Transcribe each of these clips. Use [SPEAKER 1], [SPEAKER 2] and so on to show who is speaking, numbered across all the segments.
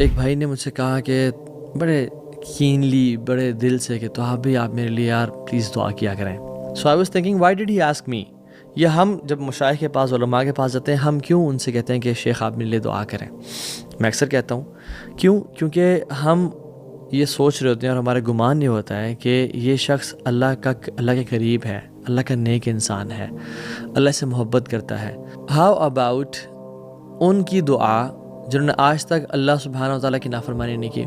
[SPEAKER 1] ایک بھائی نے مجھ سے کہا کہ بڑے کینلی بڑے دل سے کہ تو آپ میرے لیے یار پلیز دعا کیا کریں. So I was thinking why did he ask me. یہ ہم جب مشائخ کے پاس علماء کے پاس جاتے ہیں ہم کیوں ان سے کہتے ہیں کہ شیخ آپ میرے لیے دعا کریں؟ میں اکثر کہتا ہوں کیونکہ ہم یہ سوچ رہے ہوتے ہیں اور ہمارا گمان یہ ہوتا ہے کہ یہ شخص اللہ کے قریب ہے، اللہ کا نیک انسان ہے، اللہ سے محبت کرتا ہے. ہاؤ اباؤٹ ان کی دعا جنہوں نے آج تک اللہ سبحانہ وتعالیٰ کی نافرمانی نہیں کی؟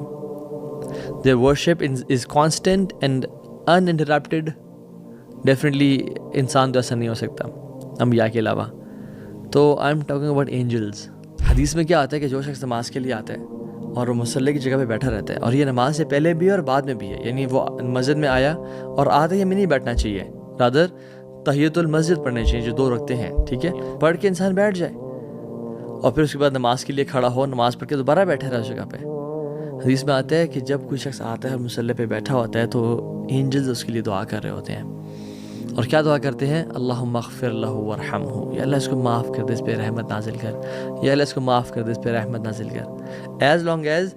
[SPEAKER 1] their worship is constant and uninterrupted. Definitely انسان تو ایسا نہیں ہو سکتا انبیاء کے علاوہ. تو I am talking about angels. حدیث میں کیا آتا ہے کہ جو شخص نماز کے لیے آتا ہے اور وہ مصلی کی جگہ پہ بیٹھا رہتا ہے، اور یہ نماز سے پہلے بھی ہے اور بعد میں بھی ہے، یعنی وہ مسجد میں آیا اور آتے ہی میں نہیں بیٹھنا چاہیے، رادر تحیۃ المسجد پڑھنے چاہیے جو 2 رکعتیں ہیں، ٹھیک ہے، پڑھ کے انسان بیٹھ جائے اور پھر اس کے بعد نماز کے لیے کھڑا ہو، نماز پڑھ کے دوبارہ بیٹھے رہے اس جگہ پہ. حدیث میں آتا ہے کہ جب کوئی شخص آتا ہے اور مصلی پہ بیٹھا ہوتا ہے تو اینجلز اس کے لیے دعا کر رہے ہوتے ہیں. اور کیا دعا کرتے ہیں؟ اللہم اغفر لہ ورحمہ، یا اللہ اس کو معاف کر دے، اس پہ رحمت نازل کر، یا اللہ اس کو معاف کر دے، اس پہ رحمت نازل کر. ایز لانگ ایز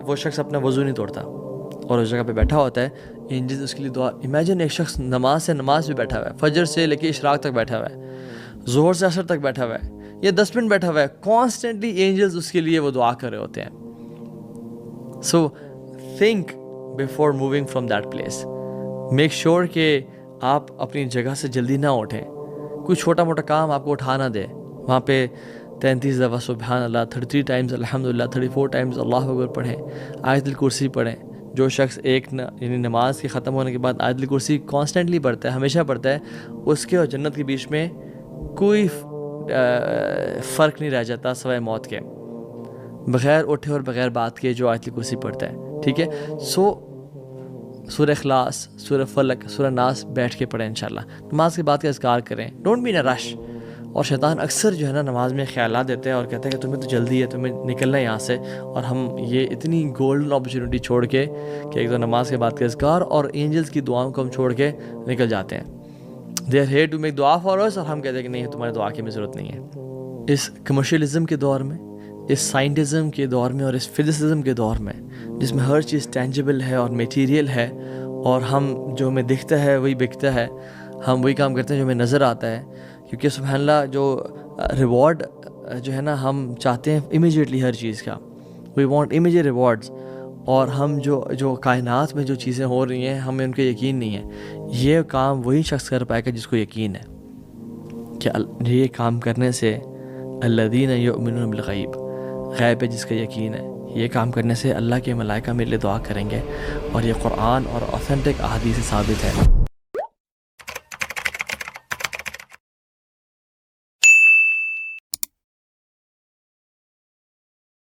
[SPEAKER 1] وہ شخص اپنا وضو نہیں توڑتا اور اس جگہ پہ بیٹھا ہوتا ہے، اینجلز اس کے لیے دعا. امیجن ایک شخص نماز بھی بیٹھا ہوا ہے، فجر سے لے کے اشراق تک بیٹھا ہوا ہے، ظہر سے عصر تک بیٹھا ہوا ہے، یا 10 منٹ بیٹھا ہوا ہے، کانسٹنٹلی اینجلز اس کے لیے وہ دعا کر رہے ہوتے ہیں. So think before moving from that place. Make sure کہ آپ اپنی جگہ سے جلدی نہ اٹھیں. کوئی چھوٹا موٹا کام آپ کو اٹھا نہ دے. وہاں پہ 33 دفعہ سبحان اللہ، 33 ٹائمز الحمدللہ، 34 ٹائمز اللہ اکبر پڑھیں، آیت الکرسی پڑھیں. جو شخص یعنی نماز کے ختم ہونے کے بعد آیت الکرسی کانسٹنٹلی پڑھتا ہے، ہمیشہ پڑھتا ہے، اس کے اور جنت کے بیچ میں کوئی فرق نہیں رہ جاتا سوائے موت کے، بغیر اٹھے اور بغیر بات کے جو آیت الکرسی پڑھتا ہے، ٹھیک ہے. سو سورہ اخلاص، سورہ فلق، سورہ ناس بیٹھ کے پڑھیں انشاءاللہ. نماز کے بعد کا اذکار کریں، ڈونٹ بی ان اے رش. اور شیطان اکثر جو ہے نا نماز میں خیالات دیتے ہیں اور کہتے ہیں کہ تمہیں تو جلدی ہے، تمہیں نکلنا ہے یہاں سے، اور ہم یہ اتنی گولڈن اپرچونیٹی چھوڑ کے کہ ایک تو نماز کے بعد کا اذکار اور اینجلز کی دعاؤں کو ہم چھوڑ کے نکل جاتے ہیں. They are here to make دعا فار اس، اور ہم کہتے ہیں کہ نہیں تمہارے دعا کی ہمیں ضرورت نہیں ہے. اس کمرشلزم کے دور میں، اس سائنٹزم کے دور میں اور اس فزسزم کے دور میں جس میں ہر چیز ٹینجیبل ہے اور میٹیریل ہے، اور ہم جو ہمیں دکھتا ہے وہی بکتا ہے، ہم وہی کام کرتے ہیں جو ہمیں نظر آتا ہے، کیونکہ سبحان اللہ جو ریوارڈ جو ہے نا ہم چاہتے ہیں امیجیٹلی ہر چیز کا، وی وانٹ امیجیٹ ریوارڈز. اور ہم جو کائنات میں جو چیزیں ہو رہی ہیں ہمیں ان کا یقین نہیں ہے. یہ کام وہی شخص کر پائے گا جس کو یقین ہے کہ یہ کام کرنے سے الذین یؤمنون بالغیب، غیب پہ جس کا یقین ہے، یہ کام کرنے سے اللہ کے ملائکہ میرے لیے دعا کریں گے. اور یہ قرآن اور اوتھینٹک احادیث سے ثابت ہے.